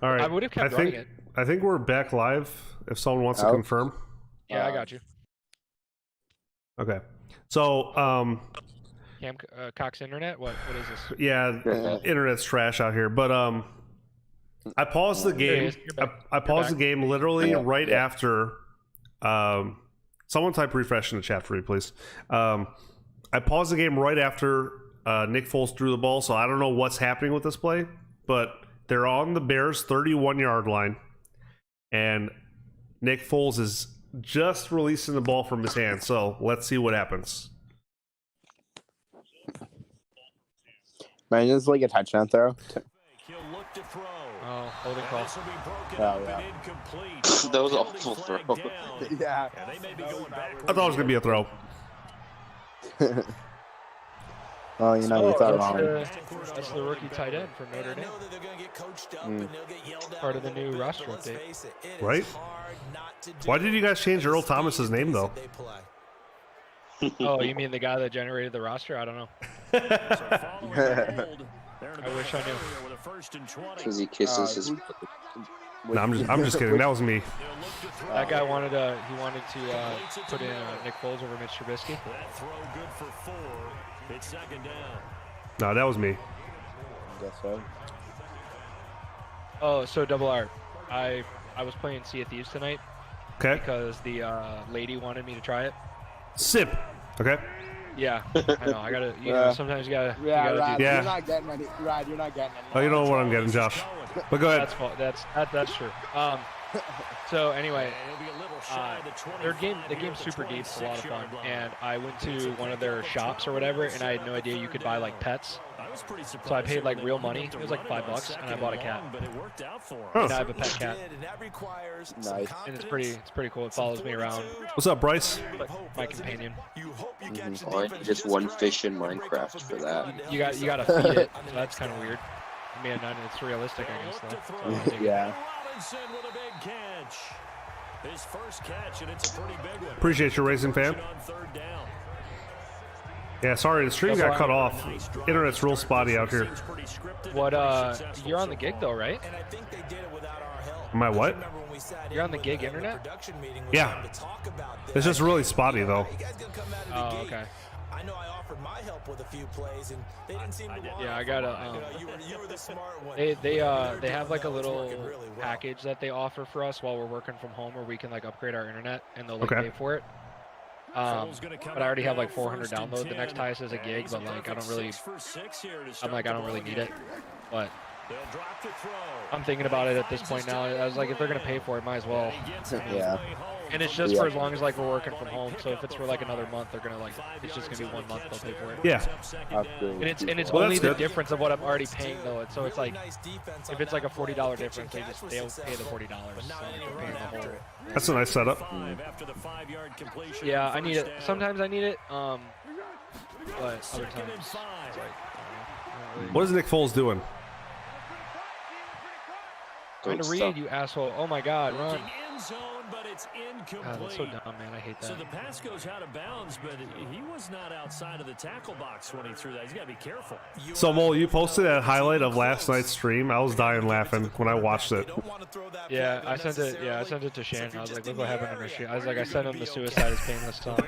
All right. I would have kept running it. I think we're back live. If someone wants to confirm. Yeah, I got you. Okay. So, Cam Cox Internet. What is this? yeah, internet's trash out here. But I paused the game. I paused the game literally right after. Someone type refresh in the chat for me, please. I paused the game right after Nick Foles threw the ball, so I don't know what's happening with this play, but they're on the Bears' 31-yard line, and Nick Foles is just releasing the ball from his hand. So let's see what happens. Man, it's like a touchdown throw. Oh, holding call. Oh, yeah. That was an awful throw. Yeah. I thought it was gonna be a throw. Oh, you know, you thought wrong. That's the rookie tight end from Notre Dame. Part of the new roster update. Right? Why did you guys change Earl Thomas's name though? Oh, you mean the guy that generated the roster? I don't know. I wish I knew. Because he kisses his. No, I'm just kidding. That was me. That guy wanted to put in Nick Foles over Mitch Trubisky. No, that was me. Guess so. Oh, so double R. I was playing Sea of Thieves tonight. Okay. Because the lady wanted me to try it. Sip. Okay. Yeah, I know. I gotta. You know, sometimes you gotta. Yeah, you gotta Rod, do you're not getting any. Rod, you're not getting any. Oh, you know what I'm getting, Josh. But go ahead. That's true. So anyway, the game's super deep. It's a lot of fun, and I went to one of their shops or whatever, and I had no idea you could buy like pets. So I paid like real money. It was like $5, and I bought a cat. Oh. And I have a pet cat. Nice. And it's pretty cool. It follows me around. What's up, Bryce? Like my companion. Oh, I need just one fish in Minecraft for that. You gotta feed it. So that's kind of weird. I mean, it's realistic, I guess. Though. So Yeah. Appreciate you, Racing fan. Yeah, sorry, the stream got cut off. Internet's real spotty out here. What? You're on the gig though, right? Am I what? You're on the gig internet? Yeah. It's just really spotty though. Oh, okay. I know I offered my help with a few plays, and they didn't seem to want. Yeah, I gotta. You were the smart one. They have like a little package that they offer for us while we're working from home, where we can like upgrade our internet, and they'll like pay for it. But I already have like 400 download. The next highest is a gig, but like I don't really need it. But I'm thinking about it at this point now. I was like, if they're gonna pay for it, might as well. Yeah. And it's just for as long as like we're working from home. So if it's for like another month, they're gonna like it's just gonna be 1 month they'll pay for it. Yeah. And it's only the difference of what I'm already paying though. So it's like if it's like a $40 difference, they'll pay the $40. So they're paying the whole. That's a nice setup. Yeah, I need it. Sometimes I need it. But other times it's like. What is Nick Foles doing? Trying to read, you asshole. Oh my God, run. God, that's so dumb, man. I hate that. So the pass goes out of bounds, but he was not outside of the tackle box when he threw that. He's got to be careful. So, Mole, you posted that highlight of last night's stream. I was dying laughing when I watched it. Yeah, I sent it. Yeah, I sent it to Shannon. I was like, look what happened on the stream. I was like, I sent him the Suicide is Painless song.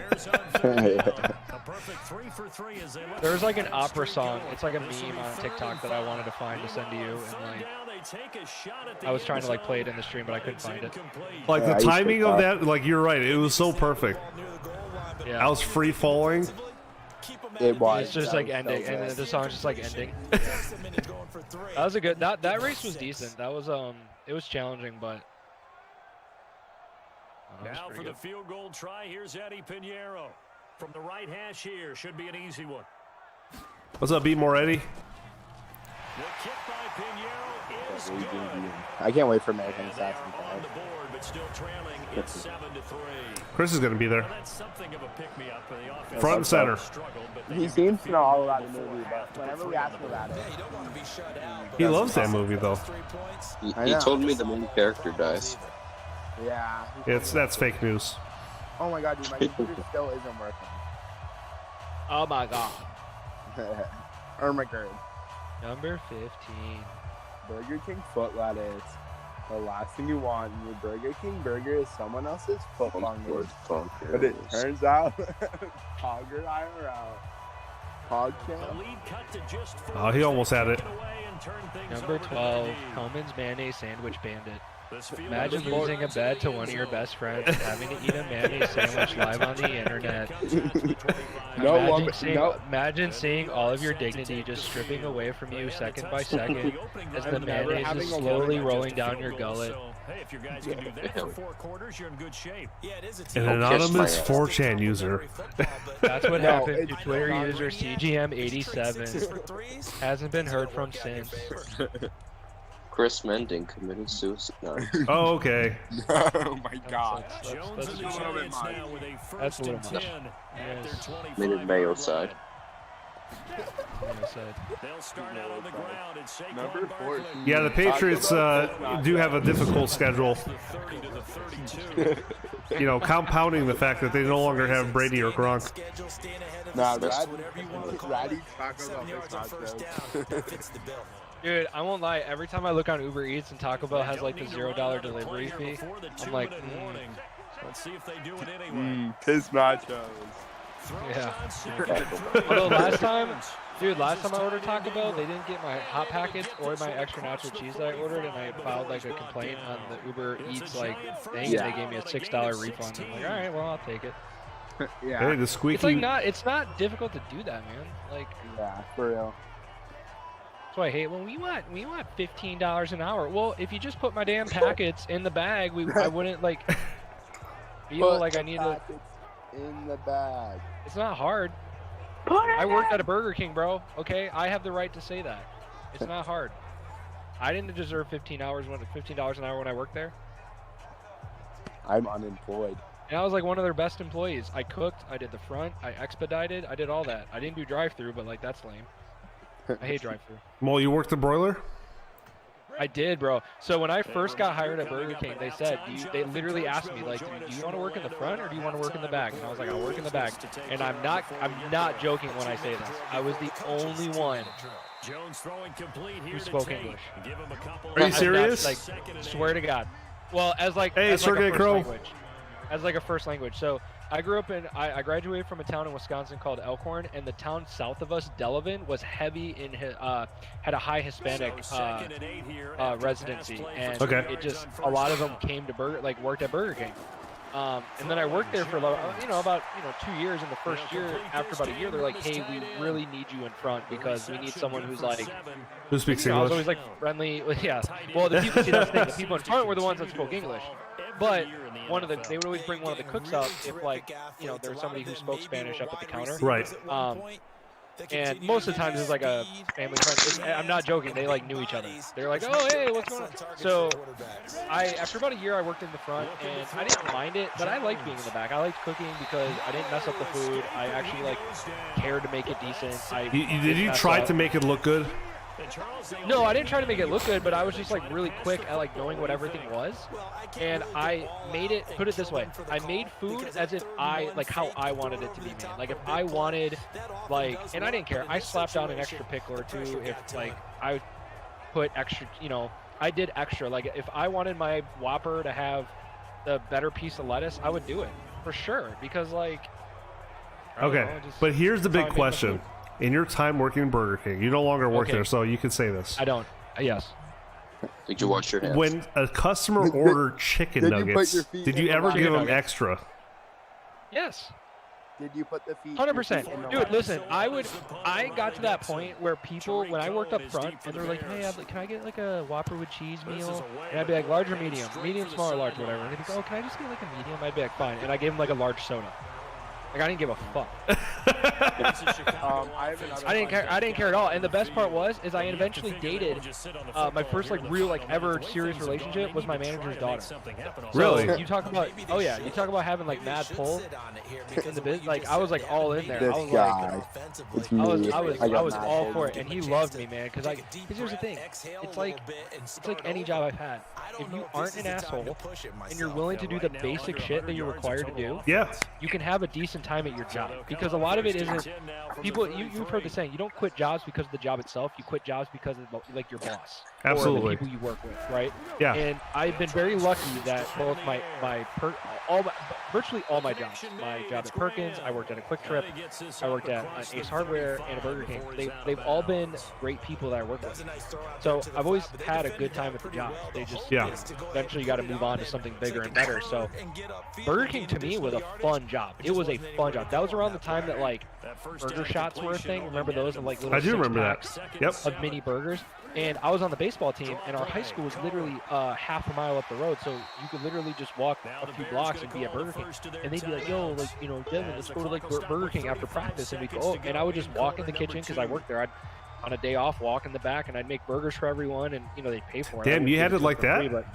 There's like an opera song. It's like a meme on TikTok that I wanted to find to send to you, and like I was trying to like play it in the stream, but I couldn't find it. Like the timing of that, like you're right, it was so perfect. Yeah, I was free falling. It was. It's just like ending, and the song's just like ending. That was a good. That race was decent. That was it was challenging, but. Now for the field goal try. Here's Eddie Pinheiro from the right hash here. Should be an easy one. What's up, B. Moretti? The kick by Pinheiro is good. I can't wait for American Assassin. On the board, but still trailing. It's 7-3. Chris is going to be there. Well, that's something of a pick-me-up for the offense. Front and center. He seems to know all about the movie, but whenever we ask him about it, He loves that movie, though. He told me the main character dies. yeah. That's fake news. Oh my God, dude, my computer still isn't working. Oh my God. Ermagerd. Number 15. Burger King foot lettuce. The last thing you want in your Burger King burger is someone else's foot fungus. But it turns out, Hogger IRL. Oh, he almost had it. Number 12, Hellman's Mayonnaise Sandwich Bandit. Imagine losing a bet to one of your best friends and having to eat a mayonnaise sandwich live on the internet. Imagine seeing all of your dignity just stripping away from you second by second as the mayonnaise is slowly rolling down your gullet. Hey, if your guys can do that for 4 quarters, you're in good shape. An anonymous 4chan user. That's what happened to Twitter user CGM87. Hasn't been heard from since. Chris Mending committed suicide. No. Oh, okay. Oh my God. Jones is a little bit much. now with a That's a little first much. and 10 at their 25. Minute Mayo side. They'll start out on the ground and Saquon Number 14. Barkley. Yeah, the Patriots do have a difficult schedule. 30 to the 32. You know, compounding the fact that they no longer have Brady or Gronk. Nah, Best- Ratty Taco Bell makes no sense. Dude, I won't lie. Every time I look on Uber Eats and Taco Bell has like the $0 delivery fee, I'm like, Let's see if they do it anyway. Piss nachos. yeah. Although last time I ordered Taco Bell, they didn't get my hot packets or my extra nacho cheese that I ordered, and I filed like a complaint on the Uber Eats like thing, and they gave me a $6 refund. I'm like, all right, well, I'll take it. Yeah. Hey, the squeaky. It's not difficult to do that, man. Like, Yeah, for real. that's why I hate when we want $15 an hour. Well, if you just put my damn packets in the bag, I wouldn't like feel like I need to. In the bag. It's not hard. I worked at a Burger King, bro. Okay, I have the right to say that. It's not hard. I didn't deserve $15 an hour when I worked there. I'm unemployed. And I was like one of their best employees. I cooked, I did the front, I expedited, I did all that. I didn't do drive-through, but like that's lame. I hate drive-through. Well, you worked the broiler? I did, bro. So when I first got hired at Burger King, they said, they literally asked me, like, do you want to work in the front or do you want to work in the back? And I was like, I'll work in the back. And I'm not joking when I say this. I was the only one who spoke English. Are you serious? Like, swear to God. Well, as like, hey, as like a Sergey first Crow. language. As like a first language. So I grew up I graduated from a town in Wisconsin called Elkhorn, and the town south of us, Delavan, was heavy in had a high Hispanic residency, and it just a lot of them came to worked at Burger King. And then I worked there for about 2 years. In the first year, after about a year, they're like, "Hey, we really need you in front because we need someone who's like who speaks I was English." always like friendly. Yeah. Well, the people that's the thing. The people in front were the ones that spoke English, but they would always bring one of the cooks up if there was somebody who spoke Spanish up at the counter. Right. And most of the times it's like a family friend. I'm not joking. They like knew each other. They're like, "Oh, hey, what's going on?" So after about a year, I worked in the front, and I didn't mind it, but I liked being in the back. I liked cooking because I didn't mess up the food. I actually cared to make it decent. Did you try to make it look good? No, I didn't try to make it look good, but I was just really quick at knowing what everything was, and I made it. Put it this way: I made food as if how I wanted it to be made. Like if I wanted, and I didn't care. I slapped down an extra pickle or two if I put extra. I did extra. Like if I wanted my Whopper to have the better piece of lettuce, I would do it for sure because but here's the big question. In your time working Burger King, you no longer work there, so you can say this. I don't. Yes. Did you wash your hands? When a customer ordered chicken nuggets, did you ever give them extra? Yes. Did you put the feet? 100%. Dude, listen, I got to that point where people, when I worked up front, and they're like, "Hey, can I get a Whopper with cheese meal?" And I'd be like, "Large or medium? Medium, small, or large, whatever." And they'd be like, "Oh, can I just get a medium?" I'd be like, "Fine." And I gave them a large soda. I didn't give a fuck. I didn't care at all. And the best part is I eventually dated my first real ever serious relationship was my manager's daughter. Really? So you talk about having mad pull in the business. I was all in there. This guy. I was all for it, and he loved me, man. Because here's the thing, it's like any job I've had. If you aren't an asshole and you're willing to do the basic shit that you're required to do, yeah, you can have a decent time at your job, because a lot of it quit isn't people. You've heard the saying, you don't quit jobs because of the job itself. You quit jobs because of like your boss, absolutely, or the people you work with, right? Yeah. And I've been very lucky that both virtually all my jobs, my job at Perkins, I worked at a Quick Trip, I worked at an Ace Hardware and a Burger King. They've all been great people that I work with. So I've always had a good time at the job. They just eventually you got to move on to something bigger and better. So Burger King to me was a fun job. It was a fun job. That was around the time that like burger shots were a thing. Remember those? And like little I do remember that. Yep. Of mini burgers. And I was on the baseball team, and our high school was literally half a mile up the road, so you could literally just walk a few blocks and be at Burger King. And they'd be like, "Yo, like, you know, Devin, let's go to like Burger King after practice." And we'd go, oh, and I would just walk in the kitchen because I worked there. I'd on a day off walk in the back, and I'd make burgers for everyone, and you know they'd pay for it. Damn, you had it like that?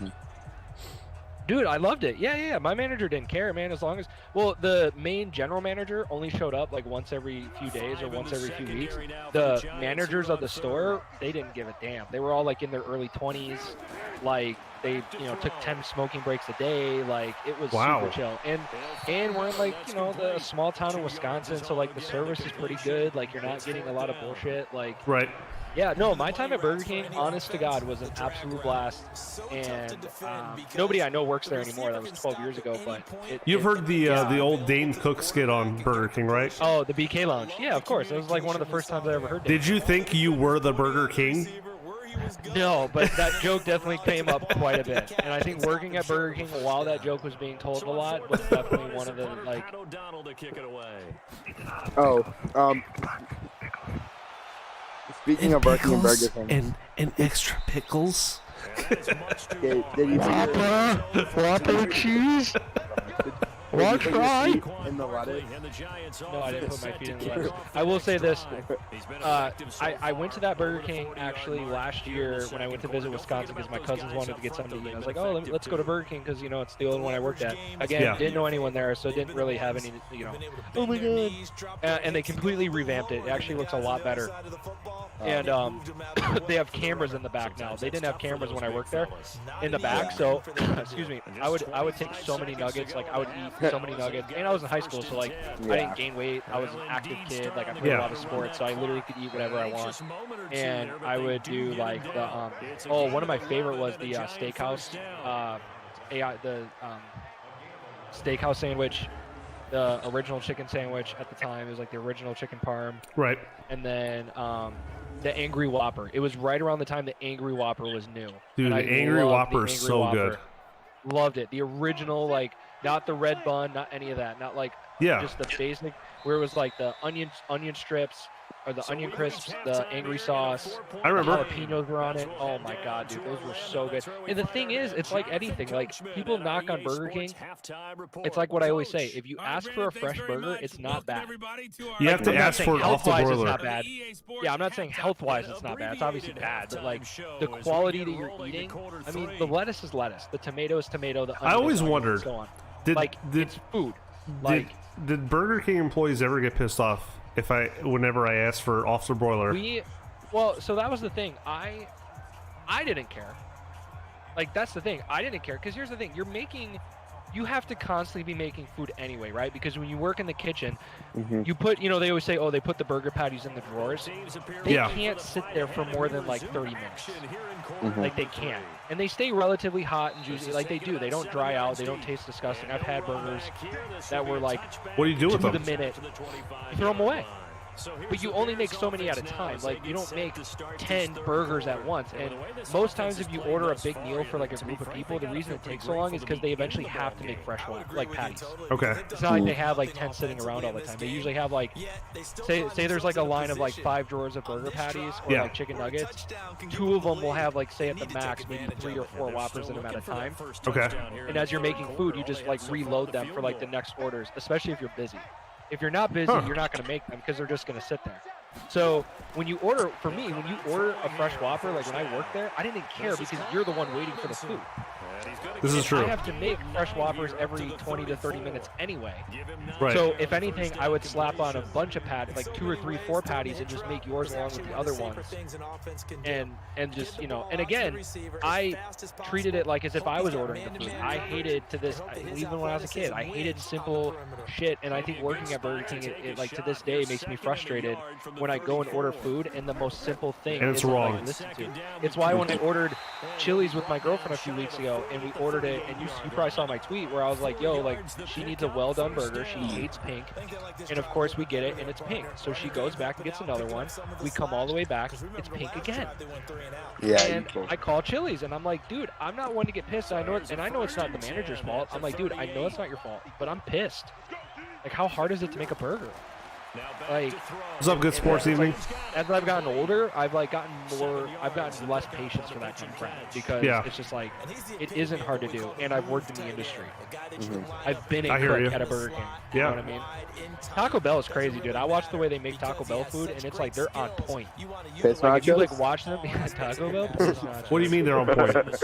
Dude, I loved it. Yeah. My manager didn't care, man, as long as... Well, the main general manager only showed up like once every few days or once every few weeks. The managers of the store, they didn't give a damn. They were all like in their early 20s. Like, they, you know, took 10 smoking breaks a day. Like, it was super chill. And we're in like, you know, the small town in Wisconsin, so like the service is pretty good. Like, you're not getting a lot of bullshit. Like... Right. Yeah, no, my time at Burger King, honest to God, was an absolute blast. And nobody I know works there anymore. That was 12 years ago. But you've heard the old Dane Cook skit on Burger King, right? Oh, the BK Lounge. Yeah, of course. It was like one of the first times I ever heard that. Did you think you were the Burger King? No, but that joke definitely came up quite a bit. And I think working at Burger King while that joke was being told a lot was definitely one of the, like... Speaking of working in Burger King, and extra pickles. did you Whopper cheese? Want to try? In the lettuce? No, I didn't put my feet in the lettuce. I will say this. I went to that Burger King actually last year when I went to visit Wisconsin because my cousins wanted to get something to eat. I was like, oh, let's go to Burger King because, you know, it's the only one I worked at. Again, didn't know anyone there, so didn't really have any, you know, oh my God. And they completely revamped it. It actually looks a lot better. And they have cameras in the back now. They didn't have cameras when I worked there in the back, so, excuse me, I would take so many nuggets. Like, I would eat so many nuggets, and I was in high school, so like I didn't gain weight. I was an active kid, like I played a lot of sports, so I literally could eat whatever I want. And I would do like the one of my favorite was the steakhouse, the steakhouse sandwich, the original chicken sandwich at the time. It was like the original chicken parm, right? And then the Angry Whopper. It was right around the time the Angry Whopper was new. Dude, the Angry Whopper is so good. Loved it. The original, like, not the red bun, not any of that. Not like just the basic, where it was like the onion strips or the onion crisps, the angry sauce. I remember. The jalapenos were on it. Oh my God, dude, those were so good. And the thing is, it's like anything. Like, people knock on Burger King. It's like what I always say. If you ask for a fresh burger, it's not bad. You have to ask for it off the broiler. It's not bad. Yeah, I'm not saying health-wise it's not bad. It's obviously bad, but like the quality that you're eating. I mean, the lettuce is lettuce. The tomato is tomato. The onion I always is onion, wondered. and so on. It's food. Like, did Burger King employees ever get pissed off whenever I asked for off the broiler? So that was the thing. I didn't care. Like, that's the thing. I didn't care because here's the thing. You have to constantly be making food anyway, right? Because when you work in the kitchen, you put, you know, they always say, oh, they put the burger patties in the drawers. They can't sit there for more than like 30 minutes. Like, they can't. And they stay relatively hot and juicy. Like, they do. They don't dry out. They don't taste disgusting. I've had burgers that were like, what do you do with them? To the minute. You throw them away. But you only make so many at a time. Like, you don't make 10 burgers at once. And most times if you order a big meal for like a group of people, the reason it takes so long is because they eventually have to make fresh ones, like patties. Okay. It's not like they have like 10 sitting around all the time. They usually have like, say there's like a line of like 5 drawers of burger patties or like chicken nuggets. 2 of them will have like, say at the max, maybe 3 or 4 Whoppers in them at a time. Okay. And as you're making food, you just like reload them for like the next orders, especially if you're busy. If you're not busy, you're not going to make them because they're just going to sit there. So when you order a fresh Whopper, like when I worked there, I didn't care because you're the one waiting for the food. This is true. I have to make fresh Whoppers every 20 to 30 minutes anyway. Right. So if anything, I would slap on a bunch of patties, like 2 or 3, 4 patties, and just make yours along with the other ones. And just, you know, and again, I treated it like as if I was ordering the food. I hated even when I was a kid, I hated simple shit. And I think working at Burger King, it like to this day makes me frustrated when I go and order food and the most simple thing and it's isn't, wrong. like, listened to. It's why when I ordered Chili's with my girlfriend a few weeks ago, and we ordered it, and you probably saw my tweet where I was like, yo, like, she needs a well-done burger. She hates pink. And of course we get it, and it's pink. So she goes back and gets another one. We come all the way back. It's pink again. Yeah. And I call Chili's, and I'm like, dude, I'm not one to get pissed. I know it's not the manager's fault. I'm like, dude, I know it's not your fault, but I'm pissed. Like, how hard is it to make a burger? Like, what's up, good sports evening? As I've gotten older, I've gotten less patience for that kind of crap, because it's just like, it isn't hard to do, and I've worked in the industry. I've been a cook at a Burger King. You know what I mean? Taco Bell is crazy, dude. I watch the way they make Taco Bell food, and it's like they're on point. Like, if you watch them, Taco Bell. What do you mean they're on point?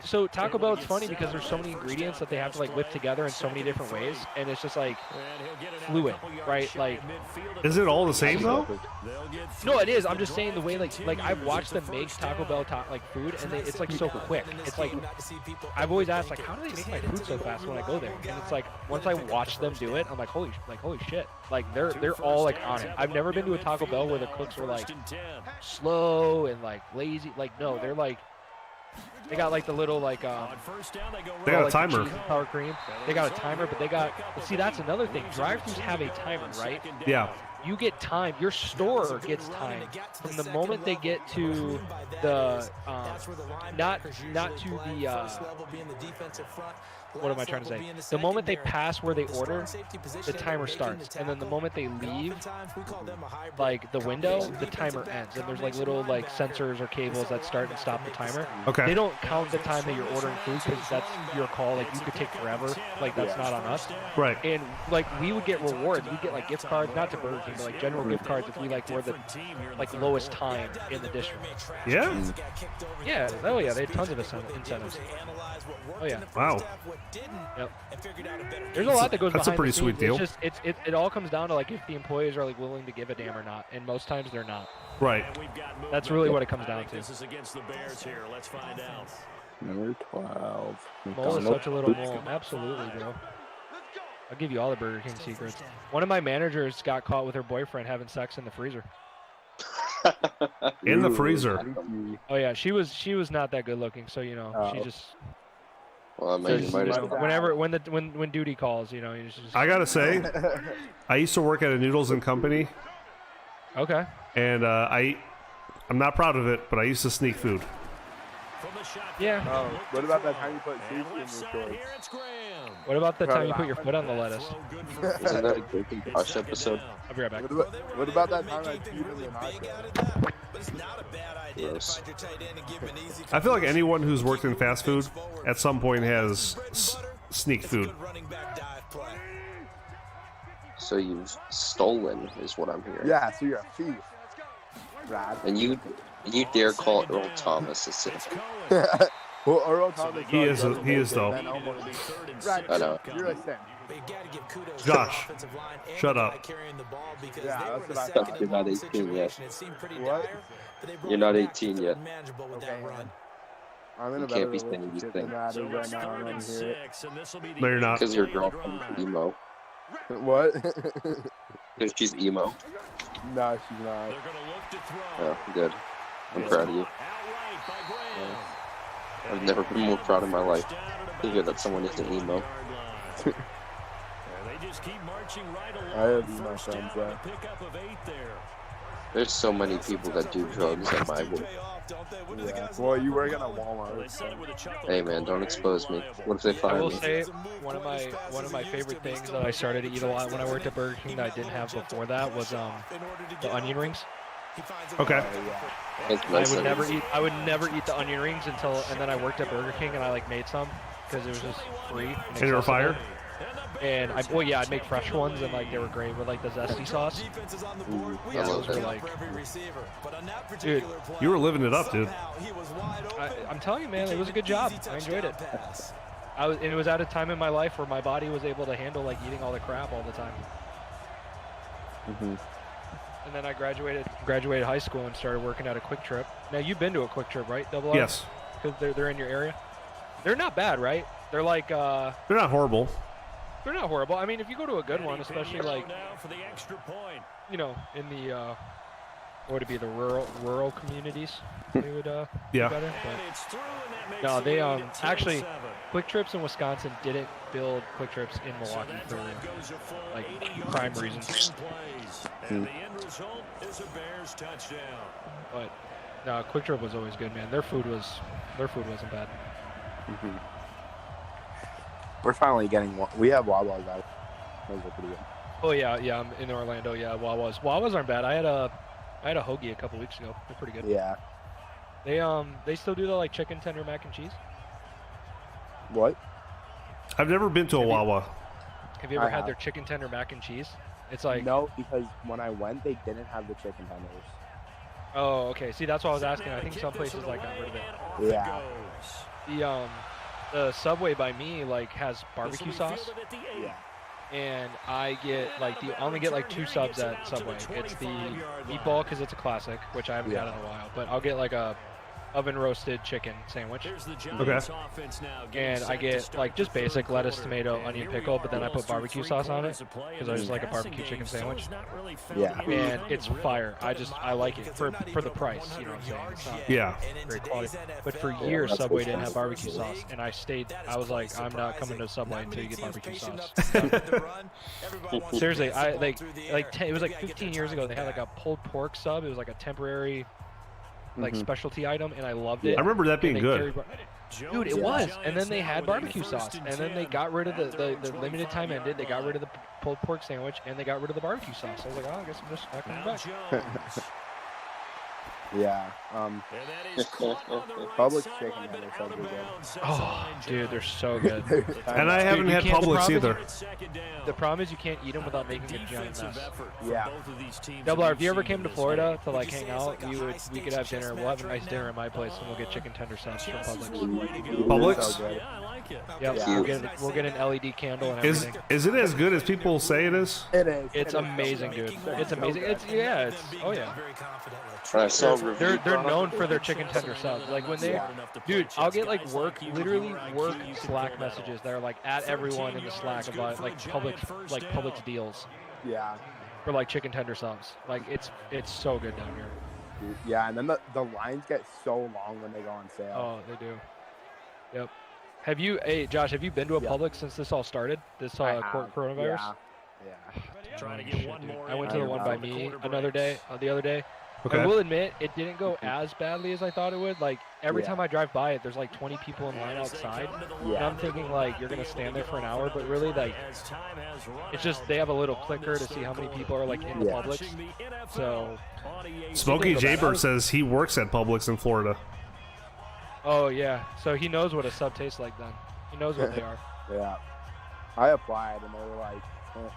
So Taco Bell, it's funny because there's so many ingredients that they have to like whip together in so many different ways, and it's just like fluid, right? Like, is it all the same though? No, it is. I'm just saying the way like I've watched them make Taco Bell food, and it's like so quick. It's like I've always asked, like, how do they make my food so fast when I go there? And it's like once I watch them do it, I'm like, holy shit! Like they're all like on it. I've never been to a Taco Bell where the cooks were like slow and like lazy. Like, no, they're like. They got like the little like they got a timer. Sour cream. They got a timer, but they got. See, that's another thing. Drive-thrus have a timer, right? Yeah. You get time. Your store gets time from the moment they get to the not to the. What am I trying to say? The moment they pass where they order, the timer starts, and then the moment they leave, like the window, the timer ends. And there's like little like sensors or cables that start and stop the timer. Okay. They don't count the time that you're ordering food because that's your call. Like, you could take forever. Like, that's not on us. Right. And like we would get rewards. We'd get like gift cards, not to Burger King, but like general gift cards if we like were the like lowest time in the district. Yeah. Yeah. Oh yeah. They had tons of incentives. Oh yeah. Wow. Yep. There's a lot that goes behind That's a pretty the sweet scenes. deal. It's just it all comes down to like if the employees are like willing to give a damn or not, and most times they're not. Right. That's really what it comes down to. This is against the Bears here. Let's find out. Number 12. Mole is such a little mole. Absolutely, bro. I'll give you all the Burger King secrets. One of my managers got caught with her boyfriend having sex in the freezer. In the freezer. Oh yeah, she was not that good looking, so you know she just. Well, I mean, you might as well. Whenever when duty calls, you know, you just. I gotta say, I used to work at a Noodles and Company. Okay. And I'm not proud of it, but I used to sneak food. Yeah. What about that time you put cheese in your shorts? What about the time you put your foot on the lettuce? Isn't that a Gaping Gosh episode? I'll be right back. What about that time I cheated in the nacho? Yes. I feel like anyone who's worked in fast food at some point has sneak food. So you've stolen, is what I'm hearing. Yeah, so you're a thief. Brad. And you dare call Earl Thomas a thief? Well, Earl Thomas. He is though. Right, I know. you're a sin. Josh, shut up. Yeah, that's what I thought. You're not 18 yet. What? You're not 18 yet. Okay. I'm in You a can't better be saying these relationship than things. that is right now. I'm on here. No, you're not. Because your girlfriend's emo. What? Because she's emo. No, she's not. Oh, good. I'm proud of you. I've never been more proud in my life to hear that someone isn't emo. I have emo friends though. There's so many people that do drugs at my work. Yeah. Well, you work at a Walmart. So. Hey man, don't expose me. What if they I find will me? say one of my favorite things that I started to eat a lot when I worked at Burger King that I didn't have before that was the onion rings. Okay. I would never eat the onion rings and then I worked at Burger King and I like made some because it was just free. And you were fired? And I'd make fresh ones, and like they were great with like the zesty sauce. Yeah, those were like, dude, you were living it up, dude. I'm telling you, man, it was a good job. I enjoyed it. And it was at a time in my life where my body was able to handle like eating all the crap all the time. And then I graduated high school and started working at a Quick Trip. Now you've been to a Quick Trip, right? Double R? Yes. Because they're in your area. They're not bad, right? They're like they're not horrible. They're not horrible. I mean, if you go to a good one, especially like, you know, in the what would it be, the rural communities, they would yeah. be better. But, no, they actually Quick Trips in Wisconsin didn't build Quick Trips in Milwaukee for like crime reasons. And the end result is a Bears touchdown. But no, Quick Trip was always good, man. Their food wasn't bad. We're finally getting one. We have Wawa's out. Those are pretty good. Oh yeah, I'm in Orlando. Yeah, Wawa's aren't bad. I had a hoagie a couple weeks ago. They're pretty good. Yeah. They still do the like chicken tender mac and cheese. What? I've never been to a Wawa. Have you ever had their chicken tender mac and cheese? It's like no, because when I went, they didn't have the chicken tenders. Oh, okay. See, that's what I was asking. I think some places like got rid of it. Yeah. The Subway by me like has barbecue sauce. Yeah. And I only get like 2 subs at Subway. It's the meatball because it's a classic, which I haven't had in a while. But I'll get like a oven roasted chicken sandwich. Okay. And I get like just basic lettuce, tomato, onion, pickle, but then I put barbecue sauce on it because I just like a barbecue chicken sandwich. Yeah. And it's fire. I like it for the price. You know what I'm saying? It's not great quality. But for years, Subway didn't have barbecue sauce, and I was like, I'm not coming to Subway until you get barbecue sauce. Seriously, it was like 15 years ago. They had like a pulled pork sub. It was like a temporary like specialty item, and I loved it. I remember that being good. Dude, it was. And then they had barbecue sauce, and then they got rid of the limited time ended. They got rid of the pulled pork sandwich, and they got rid of the barbecue sauce. I was like, oh, I guess I'm just not coming back. Yeah. Publix chicken nuggets are good. Oh, dude, they're so good. And I haven't had Publix either. The problem is you can't eat them without making a giant mess. Yeah. Double R, if you ever came to Florida to like hang out, we could have dinner. We'll have a nice dinner at my place, and we'll get chicken tender sauce from Publix. Publix? Yeah, we'll get an LED candle and everything. Is it as good as people say it is? It is. It's amazing, dude. It's amazing. Oh yeah. I saw they're known for their chicken tender subs. Like when they, dude, I'll get like literally work Slack messages that are like at everyone in the Slack about like Publix deals. Yeah. For like chicken tender subs. Like it's so good down here. Yeah, and then the lines get so long when they go on sale. Oh, they do. Yep. Josh, have you been to a Publix since this all started? This coronavirus? Yeah. Trying to get one more. I went to the one by me the other day. Okay. I will admit, it didn't go as badly as I thought it would. Like, every time I drive by it, there's like 20 people in line outside. And I'm thinking, like, you're going to stand there for an hour. But really, like, it's just they have a little clicker to see how many people are, like, in the Publix. So, Smokey Jaber says he works at Publix in Florida. Oh, yeah. So he knows what a sub tastes like then. He knows what they are. Yeah. I applied, and they were like,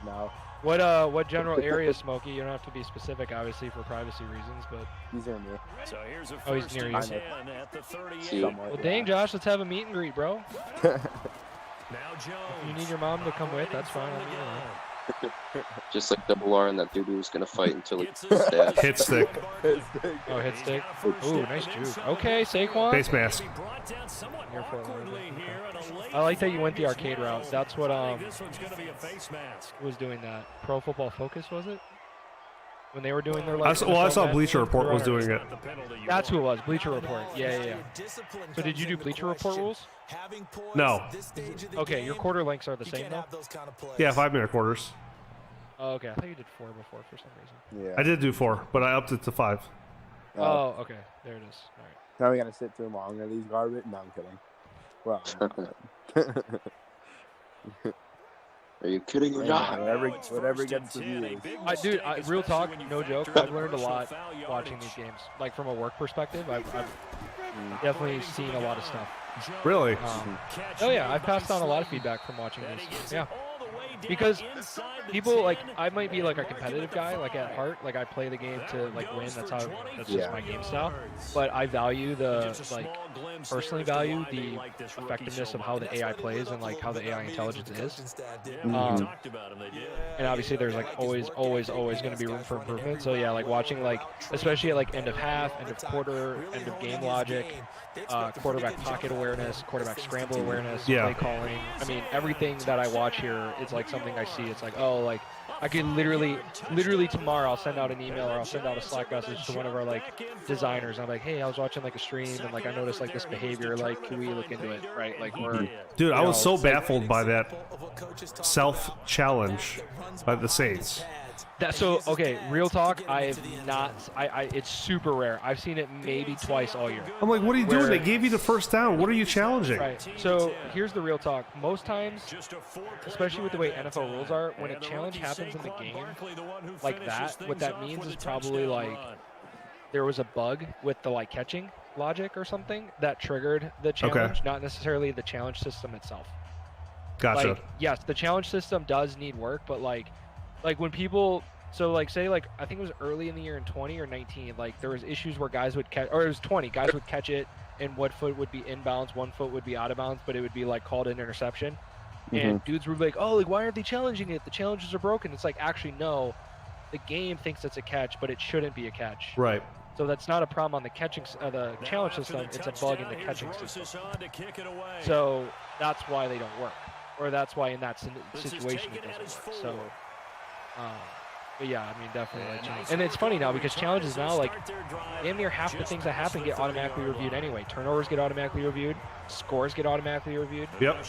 no. What general area, Smokey? You don't have to be specific, obviously, for privacy reasons, but... He's near me. So here's a he's near you. at the 38. Well, dang, Josh, let's have a meet and greet, bro. Now Jones. If you need your mom to come with, that's fine. Just like Double R and that dude who was gonna fight until he stabbed. Hit stick. Oh, hit stick. Ooh, nice juke. Okay, Saquon. Face mask. I like that you went the arcade route. That's what was doing that. Pro Football Focus, was it? When they were doing their I saw Bleacher Report was doing it. That's who it was. Bleacher Report. Yeah. So did you do Bleacher Report rules? No. Okay, your quarter lengths are the same though? Yeah, 5-minute quarters. Oh, okay. I thought you did 4 before for some reason. Yeah. I did do 4, but I upped it to 5. Oh, okay. There it is. All right. Now we gotta sit through longer. These garbage. No, I'm kidding. Well. Are you kidding or not? Whatever gets the views. Dude, real talk, no joke. I've learned a lot watching these games. Like from a work perspective, I've definitely seen a lot of stuff. Really? Oh yeah, I've passed on a lot of feedback from watching these. Yeah. because people like I might be like a competitive guy, like at heart, like I play the game to like win. That's just my game style. But I value personally value the effectiveness of how the AI plays and like how the AI intelligence is. And obviously there's like always going to be room for improvement. So yeah, like watching like especially at like end of half, end of quarter, end of game logic, quarterback pocket awareness, quarterback scramble awareness, play calling. I mean, everything that I watch here, it's like something I see. It's like, oh, like I could literally tomorrow I'll send out an email or I'll send out a Slack message to one of our like designers. I'm like, hey, I was watching like a stream and like I noticed like this behavior. Like, can we look into it? Right? Like, we're dude, I was so baffled by that self challenge by the Saints. Okay, real talk, it's super rare. I've seen it maybe twice all year. I'm like, what are you doing? They gave you the first down. What are you challenging? Right. So here's the real talk. Most times, especially with the way NFL rules are, when a challenge happens in the game like that, what that means is probably like there was a bug with the like catching logic or something that triggered the challenge, not necessarily the challenge system itself. Gotcha. Like, yes, the challenge system does need work, but like when people, so like say like I think it was early in the year in 20 or 19, like there was issues where guys would catch, or it was 20, guys would catch it and one foot would be inbounds, one foot would be out of bounds, but it would be like called an interception. And dudes would be like, oh, like why aren't they challenging it? The challenges are broken. It's like, actually no, the game thinks it's a catch, but it shouldn't be a catch. Right. So that's not a problem on the catching, the challenge system. It's a bug in the catching system. So that's why they don't work, or that's why in that situation it doesn't work. So. But yeah, I mean, definitely. And it's funny now because challenges now, like, damn near half the things that happen get automatically reviewed anyway. Turnovers get automatically reviewed. Scores get automatically reviewed. Yep.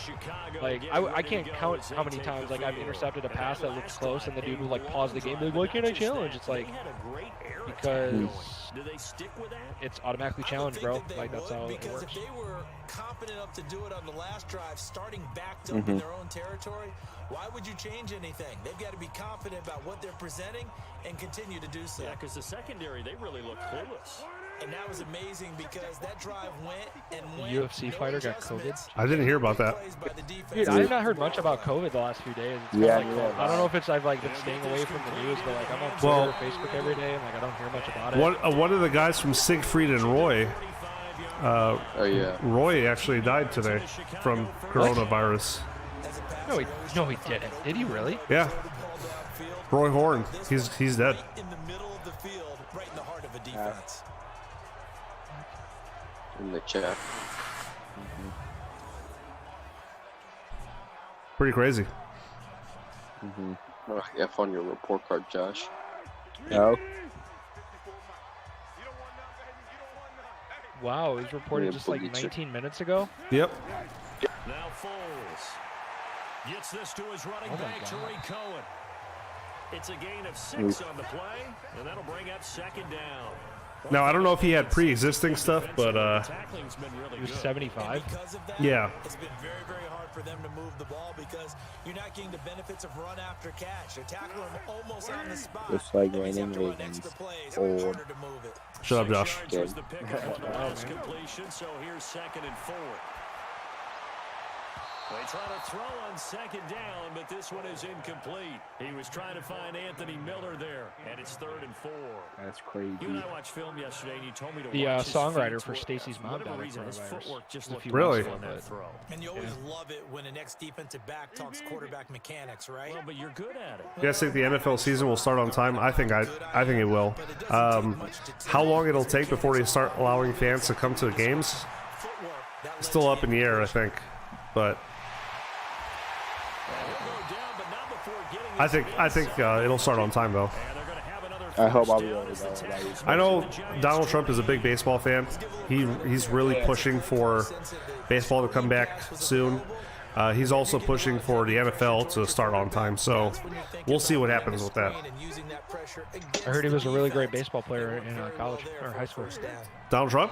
Like, I can't count how many times, like, I've intercepted a pass that looks close and the dude will, like, pause the game. Like, why can't I challenge? It's like, because it's automatically challenged, bro. Like, that's how it works. If they were confident enough to do it on the last drive, starting backed up in their own territory, why would you change anything? They've got to be confident about what they're presenting and continue to do so. Yeah, because the secondary, they really look clueless. And that was amazing because that drive went and went. UFC fighter got COVID. I didn't hear about that. Dude, I have not heard much about COVID the last few days. It's I don't know if it's I've like been staying away from the news, but like I'm on Twitter or Facebook every day, and like I don't hear much about it. One of the guys from Siegfried and Roy. Roy actually died today from coronavirus. No, he didn't. Did he really? Yeah. Roy Horn. He's dead. In the middle of the field, right in the heart of a defense. In the chat. Pretty crazy. Oh, F on your report card, Josh. No. Wow, it was reported just like 19 minutes ago. Yep. Now Foles gets this to his running back, Tariq Cohen. It's a gain of 6 on the play, and that'll bring up second down. Now I don't know if he had pre-existing stuff, but he was 75. Yeah. It's been very, very hard for them to move the ball because you're not getting the benefits of run after catch. They're tackling him almost on the spot. Just like ReigningRavens. Old. Shut up, Josh. Was the pickup on the completion, so here's second and 4. They try to throw on second down, but this one is incomplete. He was trying to find Anthony Miller there, and it's 3rd and 4. That's crazy. You and I watched film yesterday, and you told me to the watch his songwriter feet for Stacy's mom whatever died of reason, his coronavirus. footwork just looked Really? on that throw. And you always love it when an ex-defensive back talks quarterback mechanics, right? Well, but you're good at it. You guys think the NFL season will start on time? I think it will. How long it'll take before they start allowing fans to come to the games? Still up in the air, I think. But I think it'll start on time though. I hope I'll be able to go. I know Donald Trump is a big baseball fan. He's really pushing for baseball to come back soon. He's also pushing for the NFL to start on time. So we'll see what happens with that. I heard he was a really great baseball player in college or high school. Donald Trump?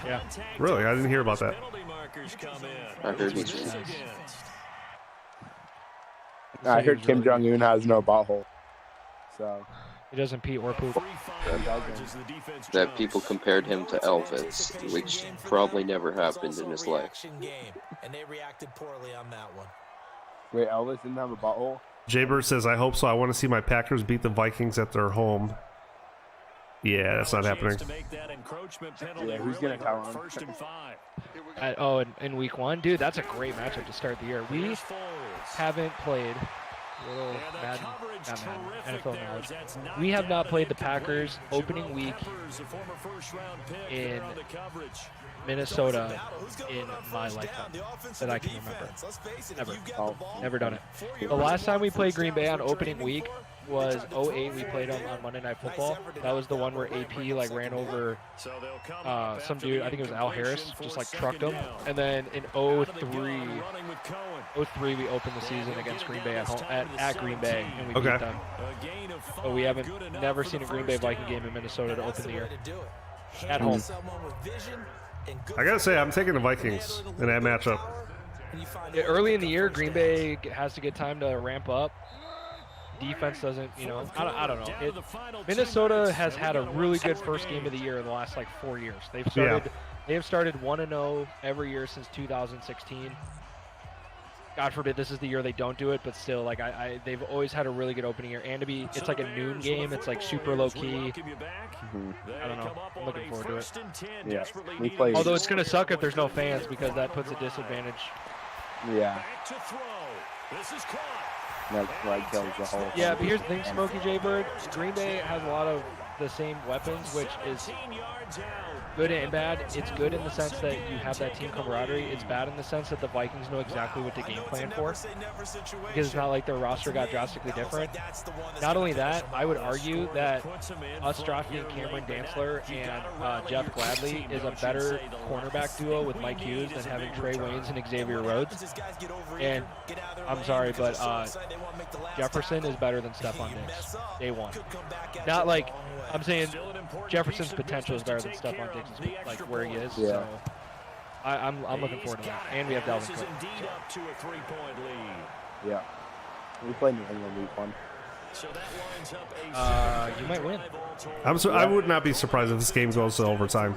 Yeah. Really? I didn't hear about that. I heard he's I heard Kim Jong-un has no butthole. So he doesn't pee or poop. that people compared him to Elvis, which probably never happened in his life. And they reacted poorly on that one. Wait, Elvis didn't have a butthole? Jaybird says, I hope so. I want to see my Packers beat the Vikings at their home. Yeah, that's not happening. Yeah, who's going to tell him? In week 1? Dude, that's a great matchup to start the year. We haven't played Madden, NFL knowledge. We have not played the Packers opening week in Minnesota in my lifetime that I can remember. Never done it. The last time we played Green Bay on opening week was 08. We played them on Monday Night Football. That was the one where AP like ran over some dude. I think it was Al Harris, just like trucked him. And then in 03 we opened the season against Green Bay at home at Green Bay, and we beat them. But we haven't never seen a Green Bay Viking game in Minnesota to open the year at home. I gotta say, I'm taking the Vikings in that matchup. Early in the year, Green Bay has to get time to ramp up. Defense doesn't, I don't know. Minnesota has had a really good first game of the year in the last like 4 years. They have started 1-0 every year since 2016. God forbid this is the year they don't do it, but still, like they've always had a really good opening year. And it's like a noon game. It's like super low key. I don't know. I'm looking forward to it. Yeah. Although it's gonna suck if there's no fans because that puts a disadvantage. Yeah. That like kills the whole. Yeah, but here's the thing, Smokey J Bird. Green Bay has a lot of the same weapons, which is good and bad. It's good in the sense that you have that team camaraderie. It's bad in the sense that the Vikings know exactly what to game plan for, because it's not like their roster got drastically different. Not only that, I would argue that us drafting Cameron Dantzler and Jeff Gladney is a better cornerback duo with Mike Hughes than having Trey Waynes and Xavier Rhodes. And I'm sorry, but Jefferson is better than Stephon Diggs. Day one. Not like I'm saying Jefferson's potential is better than Stephon Diggs, like where he is. Yeah. So I'm looking forward to that. And we have Dalvin Cook. Yeah. We played New England week 1. You might win. I would not be surprised if this game goes to overtime.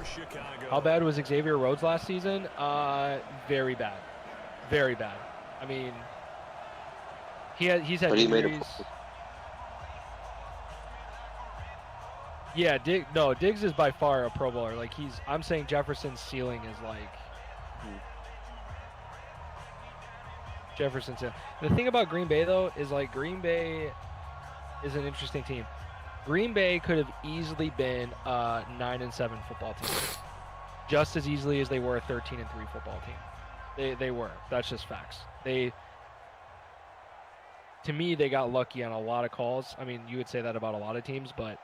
How bad was Xavier Rhodes last season? Very bad. Very bad. I mean, he's had injuries. Yeah, Diggs is by far a Pro Bowler. Like I'm saying Jefferson's ceiling is like Jefferson's ceiling. The thing about Green Bay though is like Green Bay is an interesting team. Green Bay could have easily been a 9-7 football team, just as easily as they were a 13-3 football team. They were. That's just facts. To me, they got lucky on a lot of calls. I mean, you would say that about a lot of teams, but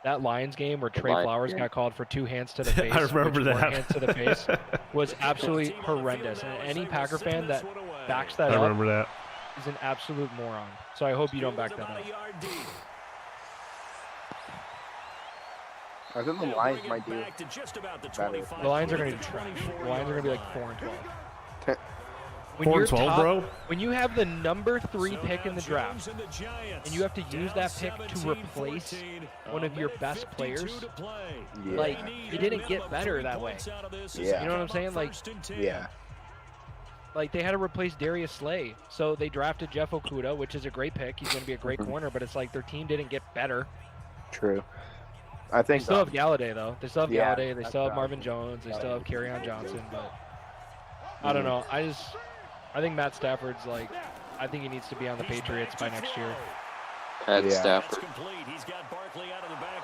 that Lions game where Trey Flowers got called for 2 hands to the face, I remember that. Hands to the face, was absolutely horrendous. And any Packer fan that backs that I up remember that. is an absolute moron. So I hope you don't back that up. I think the Lions might do better. The Lions are going to be trash. The Lions are going to be like 4-12. 4-12, bro? When you have the number 3 pick in the draft, and you have to use that pick to replace one of your best players, like, you didn't get better that way. Yeah. You know what I'm saying? Like, yeah. Like, they had to replace Darius Slay, so they drafted Jeff Okudah, which is a great pick. He's going to be a great corner, but it's like their team didn't get better. True. I think they still have Galladay, though. They still have yeah, Galladay. They still have Marvin Jones. They still have Kerryon Johnson, but I don't know. I think Matt Stafford's like, I think he needs to be on the Patriots by next year. Stafford.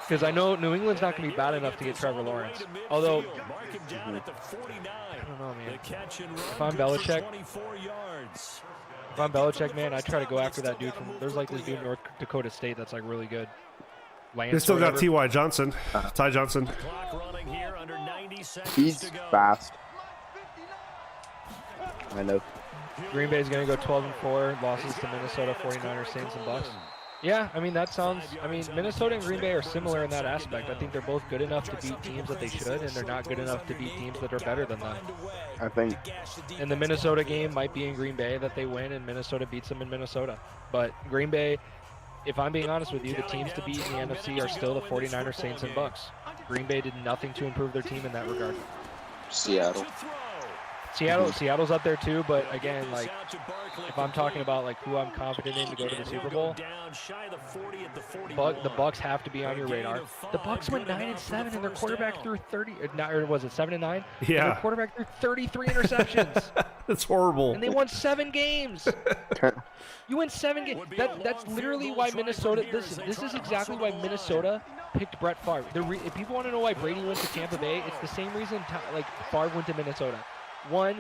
Because I know New England's not going to be bad enough to get Trevor Lawrence. Although, I don't know, man. If I'm Belichick, man, I try to go after that dude from. There's like this dude in North Dakota State that's like really good. Lance They still got T.Y. Johnson, Ty Johnson. he's fast. I know. Green Bay's going to go 12-4, losses to Minnesota, 49ers, Saints, and Bucks. Yeah, I mean, that sounds... I mean, Minnesota and Green Bay are similar in that aspect. I think they're both good enough to beat teams that they should, and they're not good enough to beat teams that are better than them. I think... And the Minnesota game might be in Green Bay that they win, and Minnesota beats them in Minnesota. But Green Bay, if I'm being honest with you, the teams to beat in the NFC are still the 49ers, Saints, and Bucks. Green Bay did nothing to improve their team in that regard. Seattle. Seattle's up there too, but again, like if I'm talking about like who I'm confident in to go to the Super Bowl, the Bucs have to be on your radar. The Bucs went 9-7 and their quarterback threw 30, or was it 7-9? Yeah. And their quarterback threw 33 interceptions. That's horrible. And they won 7 games. You win 7 games. That's literally why Minnesota. This is exactly why Minnesota picked Brett Favre. If people want to know why Brady went to Tampa Bay, it's the same reason like Favre went to Minnesota. 1,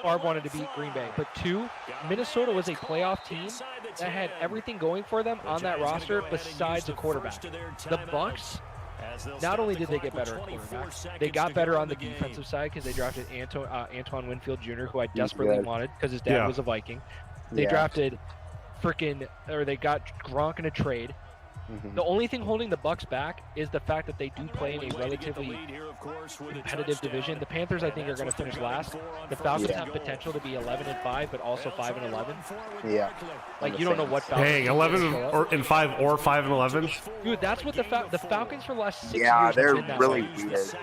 Favre wanted to beat Green Bay, but 2, Minnesota was a playoff team that had everything going for them on that roster besides a quarterback. The Bucs, not only did they get better at quarterback, they got better on the defensive side because they drafted Antoine Winfield Jr., who I desperately wanted because his dad was a Viking. They drafted they got Gronk in a trade. The only thing holding the Bucs back is the fact that they do play in a relatively competitive division. The Panthers, I think, are going to finish last. The Falcons have potential to be 11-5, but also 5-11. Yeah. Like you don't know what Falcons. Dang, 11-5 or 5-11. Dude, that's what the Falcons for the last 6 years. Yeah, they're have been really that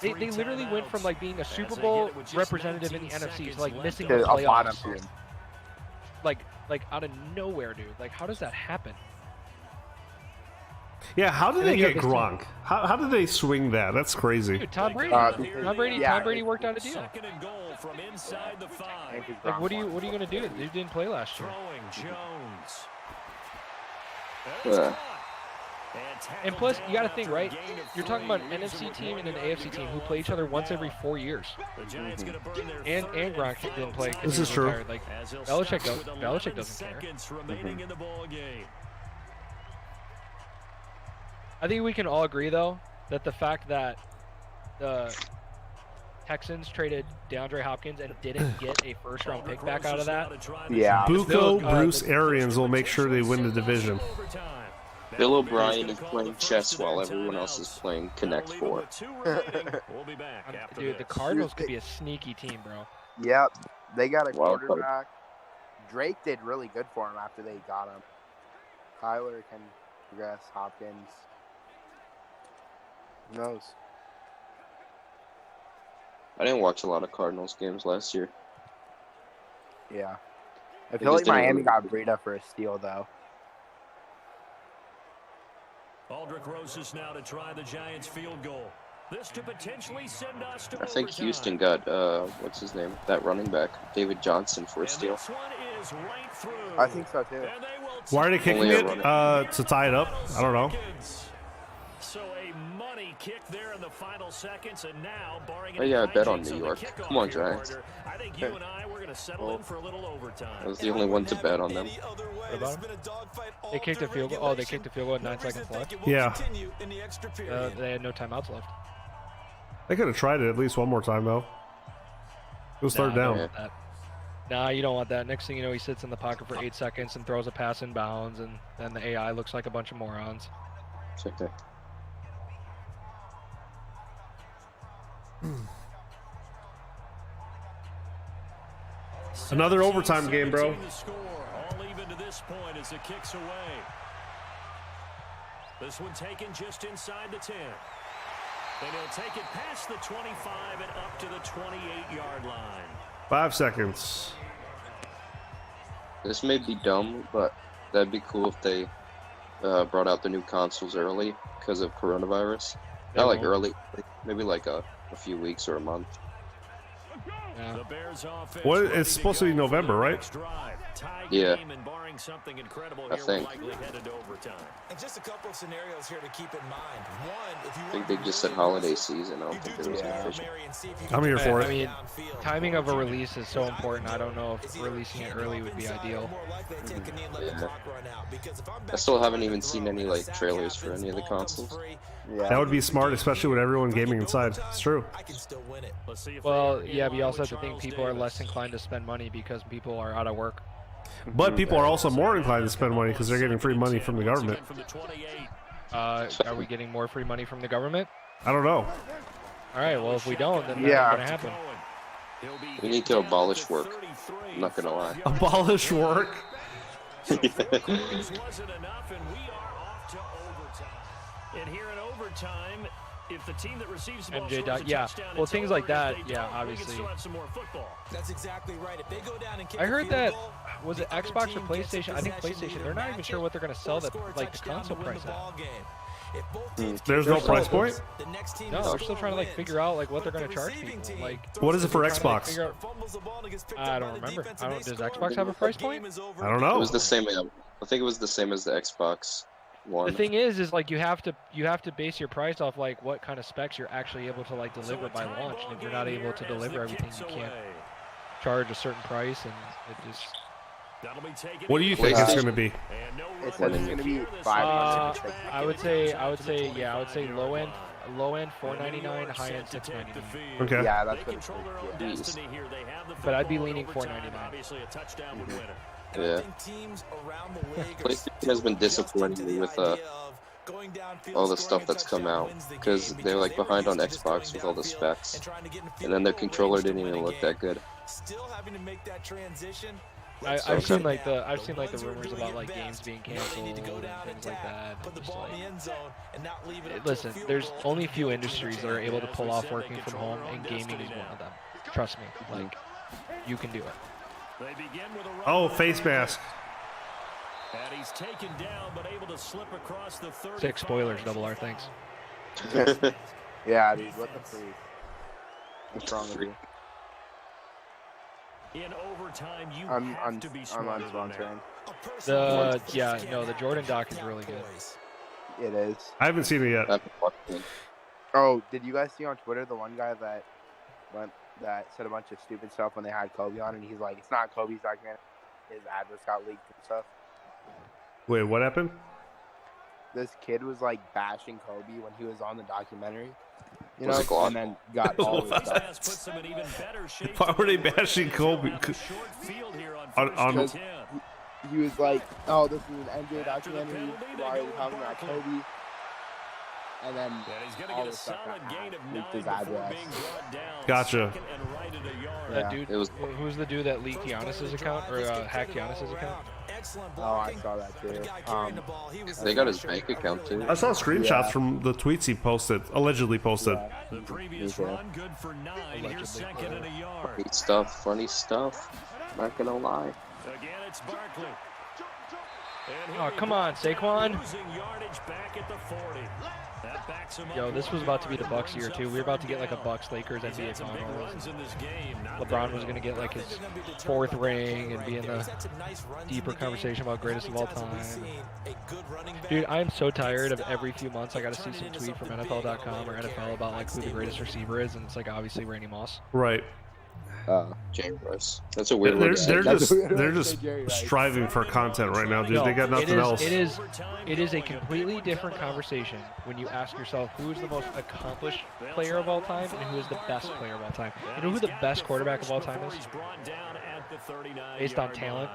weird. They literally went from like being a Super Bowl representative in the NFC to like missing the To a bottom playoffs. team. Like out of nowhere, dude. Like how does that happen? Yeah, how did And they then you get have this Gronk? How did they swing that? That's crazy. Dude, Tom Brady. Yeah. Tom Brady worked out a deal. Like what are you gonna do? Dude didn't play last year. And plus, you got to think, right? You're talking about an NFC team and an AFC team who play each other once every 4 years. And Gronk didn't play. This is true. Retired. Like Belichick doesn't care. I think we can all agree, though, that the fact that the Texans traded DeAndre Hopkins and didn't get a first-round pick back out of that. Yeah. Buko Bruce Arians will make sure they win the division. Bill O'Brien is playing chess while everyone else is playing Connect 4. Dude, the Cardinals could be a sneaky team, bro. Yep. They got a Wild card. quarterback. Drake did really good for him after they got him. Kyler can progress. Hopkins. Who knows? I didn't watch a lot of Cardinals games last year. Yeah. I They feel just like didn't Miami really- got Breida for a steal, though. Aldrich Rosas now to try the Giants field goal. This to potentially send us to I think overtime. Houston got, what's his name? That running back, David Johnson, for a And steal. this one is right through. I think so, too. And they will Why are they take kicking Only a it runner. to tie it up? I don't know. So a money kick there in the final seconds, and now barring Oh, any yeah, I bet on hijinks New the York. kickoff Come on, here, Giants. Carter, I think you and I were going to settle in for a little overtime. I was the only one to bet on them. What about them? They kicked a field goal. Oh, they kicked a field goal with 9 seconds left. Yeah. They had no timeouts left. They could have tried it at least one more time, though. It was third Nah, I down. don't want that. Nah, you don't want that. Next thing you know, he sits in the pocket for 8 seconds and throws a pass in bounds, and then the AI looks like a bunch of morons. Check that. Another overtime game, bro. The score, all even to this point as it kicks away. This one taken just inside the 10. And he'll take it past the 25 and up to the 28-yard line. 5 seconds. This may be dumb, but that'd be cool if they brought out the new consoles early because of coronavirus. Not like early, maybe like a few weeks or a month. Yeah. The Bears offense What? ready It's supposed to be go for November, the right? next drive. Tie Yeah. game, and barring something incredible I here, think. we're likely headed to overtime. And just a couple of scenarios here to keep in mind. One, if you I think they just said holiday season. I don't think there was an official. I'm here for I it. mean, timing of a release is so important. I don't know if releasing it early would be ideal. I still haven't even seen any like trailers for any of the consoles. Yeah. That would be smart, especially with everyone gaming inside. It's true. I can still win it. Let's see if Well, they yeah, can but you also have with to think Charles people are Davis. less inclined to spend money because people are out of work. But people are also more inclined to spend money because they're getting free money from the government. From the 28. Are we getting more free money from the government? I don't know. All right, well, if we don't, then Yeah. that's going to happen. He'll be We need to down abolish the work. 33. I'm not gonna lie. Abolish work. So four quarters wasn't enough, and we are off to overtime. And here in overtime, If the team that receives the ball MJ. scores a Yeah. touchdown, Well, it's things over. like that. If they Yeah, don't, we can obviously. still have some more football. That's exactly right. If they go down and kick I a heard field that. goal, Was it the other Xbox or team gets a PlayStation? I think possession to PlayStation. either They're not even match sure it what they're going to or sell the score a like the touchdown console to win price the at. ball game. If both teams There's kick no field price goals, point? the next team No, to they're score still trying to like wins. figure out like what they're But going if to the charge receiving people. team Like, What is it for they're trying to, like, Xbox? figure out- fumbles the ball and it gets picked I up don't by the remember. defense I and don't. they Does score, Xbox have a the price game point? is over. I don't It know. was the same. I think it was the same as the Xbox One. The thing is like you have to base your price off like what kind of specs you're actually able to like deliver by launch, and if you're not able to deliver everything, you can't charge a certain price, and it just. What do you think it's going to be? It says it's gonna be 500. I would say low end $4.99, high end $6.99. Okay. Yeah, that's what it's like. Yeah. But I'd be leaning $4.99. And I Yeah. think teams around the league are PlayStation has been still adjusting disappointing to the with idea of going downfield, all the scoring stuff a that's come touchdown out wins the because game they're like they were behind on used to just Xbox going with all the downfield specs, and trying to get in and field then their goal controller range to didn't win even a look game. that good. Still having to make that transition. I've seen like I've seen like the rumors about like games being canceled and things like that. Put the and just, ball in like, the end zone and not leave it up to a listen, field there's goal. only a few industries that are able to pull off working from home, and gaming is one of them. Trust me, like you can do it. Oh, face mask. And he's taken down, but able to slip across the 35. 6 spoilers, double R, thanks. Yeah, dude, what the freak? What's wrong with you? In overtime, you I'm have to be smarter than that. unsponsoring. The Jordan doc is really good. It is. I haven't seen it yet. I've been watching. Oh, did you guys see on Twitter the one guy that said a bunch of stupid stuff when they had Kobe on, and he's like, it's not Kobe's documentary. His address got leaked and stuff. Wait, what happened? This kid was like bashing Kobe when he was on the documentary, you Was know, it Glock? and then got all his stuff. Puts them in even better shape. Why were they bashing Kobe? Short field here On- on Because 10. he was like, "Oh, this is an NBA documentary. Why are you talking about Kobe?" And then And he's going to all get a this stuff solid got gain of 9 leaked his before address. being brought down. Gotcha. Second and right at a yard. That Yeah. dude, It was- who's the dude that leaked Giannis's account or hacked Giannis's account? Oh, I saw that too. They got his bank account too. I saw screenshots Yeah. from the tweets he posted, allegedly posted. Yeah. The previous Me too. run good for 9. Here's second and a yard. Funny stuff. Not gonna lie. Again, it's Barkley. And Oh, here come he on, goes. Saquon. Losing yardage back at the 40. That backs him up. Yo, this was about to be the Bucks year too. We were about to get like a Bucks Lakers He's NBA had some big finals. runs in this game. Not LeBron there, was gonna though. get like his 4th ring and be in the deeper conversation about greatest of all time. Dude, I am so tired of every few months I got to see some tweet from NFL.com or NFL about like who the greatest receiver is, and it's like obviously Randy Moss. Right. James Rice. That's a weird way to say They're that. just striving for content right now, dude. No, They got nothing else. It is a completely different conversation when you ask yourself who is the most accomplished player of all time and who is the best player of all time. You know who the best quarterback of all time is? Based on talent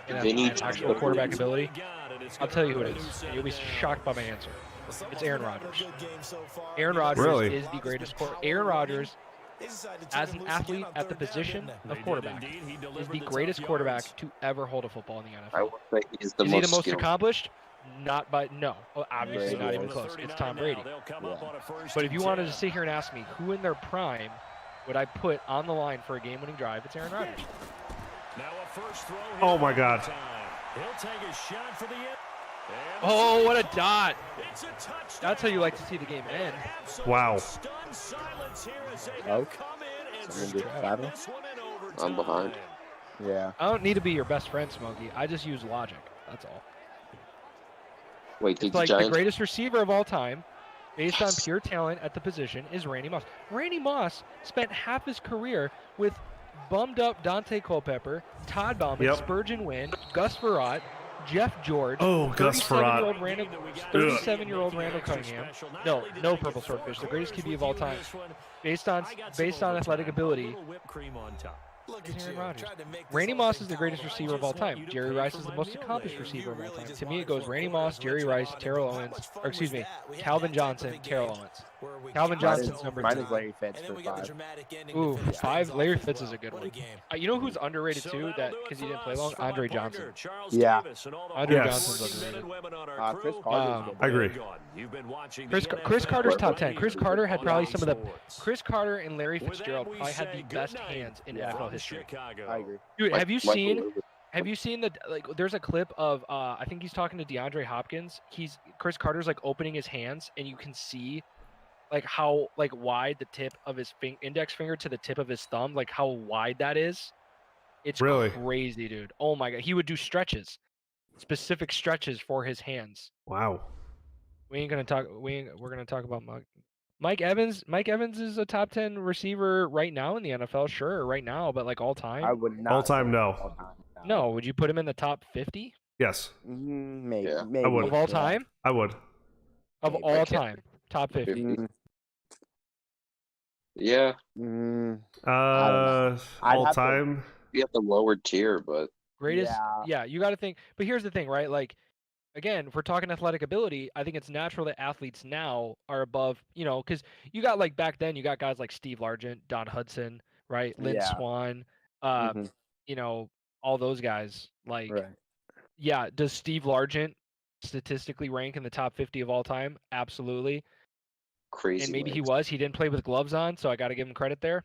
and Vinny actual quarterback ability. I'll tell you who it is. And you'll be shocked by my answer. It's Aaron Rodgers. Aaron Rodgers Really? is the greatest Aaron Rodgers, as an athlete at the position of quarterback, is the greatest quarterback to ever hold a football in the I NFL. would say he's the Is he most the most skilled. accomplished? Not by no. Oh, obviously not even close. It's Tom Brady. But if you wanted to sit here and ask me who in their prime would I put on the line for a game-winning drive, it's Aaron Rodgers. Oh my God. He'll take a shot for the end. Oh, what a dot! That's how you like to see the game end. Wow. Oh, battle. I'm behind. Yeah. I don't need to be your best friend, Smokey. I just use logic. That's all. Wait, did It's the like the Giants? greatest receiver of all time, based on pure talent at the position, is Randy Moss. Randy Moss spent half his career with bummed up Dante Culpepper, Todd Bauman, Yep. Spurgeon Wynn, Gus Farrat, Jeff George, Oh, Gus Farrat. 37-year-old Randall Cunningham. No purple swordfish. The greatest QB of all time, based on athletic ability. Is Aaron Rodgers. Randy Moss is the greatest receiver of all time. Jerry Rice is the most accomplished receiver of all time. To me, it goes Randy Moss, Jerry Rice, Calvin Johnson, Terrell Owens. Calvin Johnson's number Mine 2. is Larry Fitz And then for we got the 5. dramatic ending Ooh, to finish 5. things Larry off as Fitz is well. a good What one. game. You know who's underrated too? So That that'll do because it he didn't for play us. long. From Andre my partner, Johnson. Charles Yeah. Davis, and all the Andre hard Johnson's working underrated. men and women on our Chris crew. Carter's I agree. You've been watching Chris the Chris NFL Carter's top right 10. Chris here Carter had on probably Fox some of the. Sports. Chris Carter and Larry With that, Fitzgerald we probably had say the good best night hands in Yeah. NFL from history. Chicago. I agree. Dude, Mike- have you Michael seen? Irvin. Have you seen the like? There's a clip of I think he's talking to DeAndre Hopkins. Chris Carter's like opening his hands, and you can see like how like wide the tip of his index finger to the tip of his thumb, like how wide that is. It's Really? crazy, dude. Oh my god, he would do stretches, specific stretches for his hands. Wow. We're gonna talk about Mike Evans. Mike Evans is a top 10 receiver right now in the NFL, sure, right now, but like all time. I would not. All time, say no. all time, No, would you put him in the top 50 Yes, Maybe. Yeah. Maybe. I would. of all Yeah. time? I would. Of Maybe. all can't- time, top 50. Yeah, Mm, Uh, I'd all have to- time. be at the lower tier, but Greatest, Yeah. yeah, you got to think. But here's the thing, right? Like, again, if we're talking athletic ability, I think it's natural that athletes now are above, because you got like back then, you got guys like Steve Largent, Don Hudson, right? Lynn Yeah. Swan, Mhm. all those guys. Like, Right. yeah, does Steve Largent statistically rank in the top 50 of all time? Absolutely. crazy. And maybe he ranks. was. He didn't play with gloves on, so I got to give him credit there.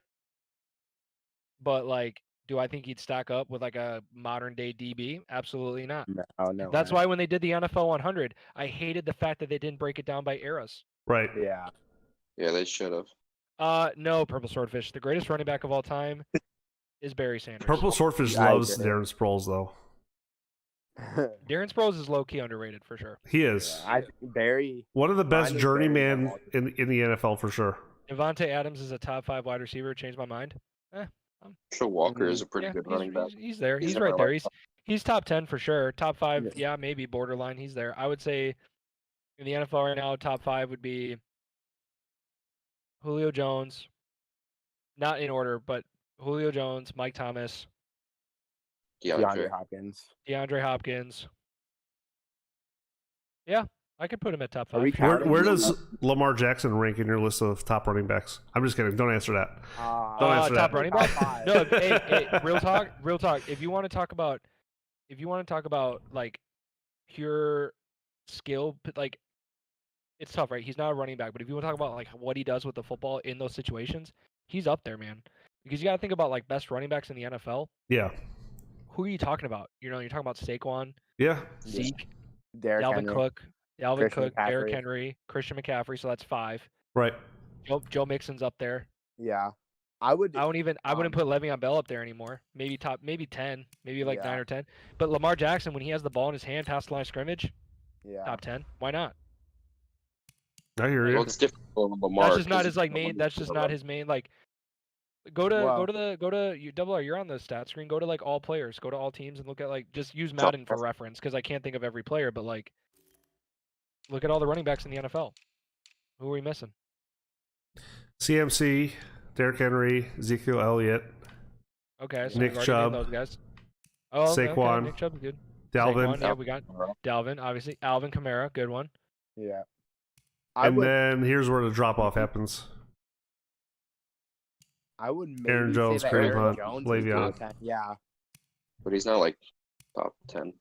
But like, do I think he'd stack up with like a modern day DB? Absolutely not. No. That's why when they did the NFL 100, I hated the fact that they didn't break it down by eras. Right. Yeah. Yeah, they should have. No, Purple Swordfish. The greatest running back of all time is Barry Sanders. Purple Swordfish I loves agree. Darren Sproles, though. Darren Sproles is low key underrated for sure. He is I think Barry. one of the best mine is journeyman Barry in the NFL for sure. Devontae Adams is a top 5 wide receiver. Changed my mind. Sure, Walker is a pretty Yeah, good running back. he's there. He's He's in right my there. life. He's top 10 for sure. Top 5, Yeah. yeah, maybe borderline. He's there. I would say in the NFL right now, top 5 would be Julio Jones. Not in order, but Julio Jones, Mike Thomas, DeAndre Hopkins. DeAndre Hopkins. Yeah, I could put him at top Are we 5. counting? Where does Lamar Jackson rank in your list of top running backs? I'm just kidding. Don't answer that. Don't answer Top that. running Top back? 5. No, hey, real talk. If you want to talk about like pure skill, like it's tough, right? He's not a running back, but if you want to talk about like what he does with the football in those situations, he's up there, man. Because you got to think about like best running backs in the NFL. Yeah. Who are you talking about? You're talking about Saquon, Yeah. Zeke, Derrick Dalvin Henry. Cook, Christian Derrick McCaffrey. Henry, Christian McCaffrey. So that's 5. Right. Joe Mixon's up there. Yeah. I would. I wouldn't put Le'Veon Bell up there anymore. Maybe 10, maybe like Yeah. 9 or 10. But Lamar Jackson, when he has the ball in his hand past the line of scrimmage, Yeah. top 10. Why not? I hear Well, you. it's different for Lamar. That's just not 'cause his like he's main. the That's one just who's not gonna his main like. Go to you Double R. You're on the stat screen. Go to like all players. Go to all teams and look at like just use Madden for reference because I can't think of every player. But like, look at all the running backs in the NFL. Who are we missing? CMC, Derrick Henry, Ezekiel Elliott, Okay, so Nick we've already Chubb, named those guys. Oh, okay, Saquon, Nick Chubb is good. Dalvin, Saquon, yeah, we got Dalvin, obviously. Alvin Kamara, good one. Yeah. I and would. then here's where the drop off happens. I would maybe Aaron Jones, say that Kareem Aaron Hunt, Jones is Le'Veon. top 10. Yeah. But he's not like top 10.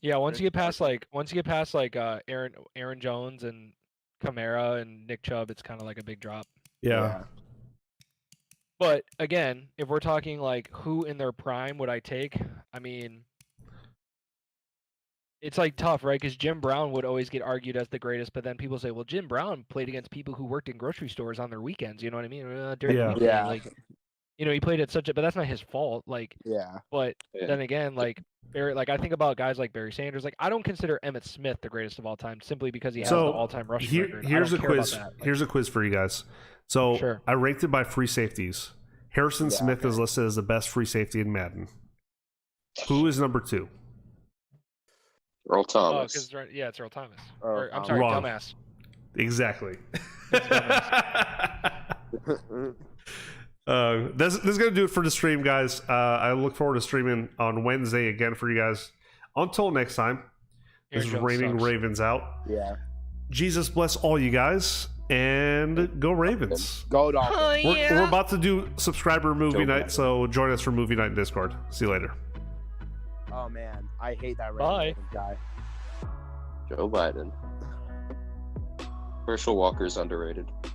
Yeah, once you get past Aaron Jones and Kamara and Nick Chubb, it's kind of like a big drop. Yeah. But again, if we're talking like who in their prime would I take? I mean, it's like tough, right? Because Jim Brown would always get argued as the greatest, but then people say, well, Jim Brown played against people who worked in grocery stores on their weekends. You know what I mean? During the Yeah. weekend, Yeah. like, he played at but that's not his fault. Like, Yeah. but Yeah. then again, like I think about guys like Barry Sanders. Like, I don't consider Emmitt Smith the greatest of all time simply because he has the all-time rushing record. Here's I a don't care about quiz. that. Like, Here's a quiz for you guys. So Sure. I ranked it by free safeties. Harrison Yeah, Smith okay. is listed as the best free safety in Madden. Who is number 2? Earl oh, Thomas. because it's Earl Thomas. Earl Or, I'm Thomas. sorry, Wrong. dumbass. Exactly. It's This is going to do it for the stream, guys. I look forward to streaming on Wednesday again for you guys. Until next time, this is Aaron Jones Reigning sucks. Ravens out. Yeah. Jesus bless all you guys, and go Ravens. Go Dolphins. Oh, yeah. We're about to do subscriber movie night, so join us for movie night in Discord. See you later. Oh man, I hate that Bye. guy. Joe Biden. Herschel Walker's underrated.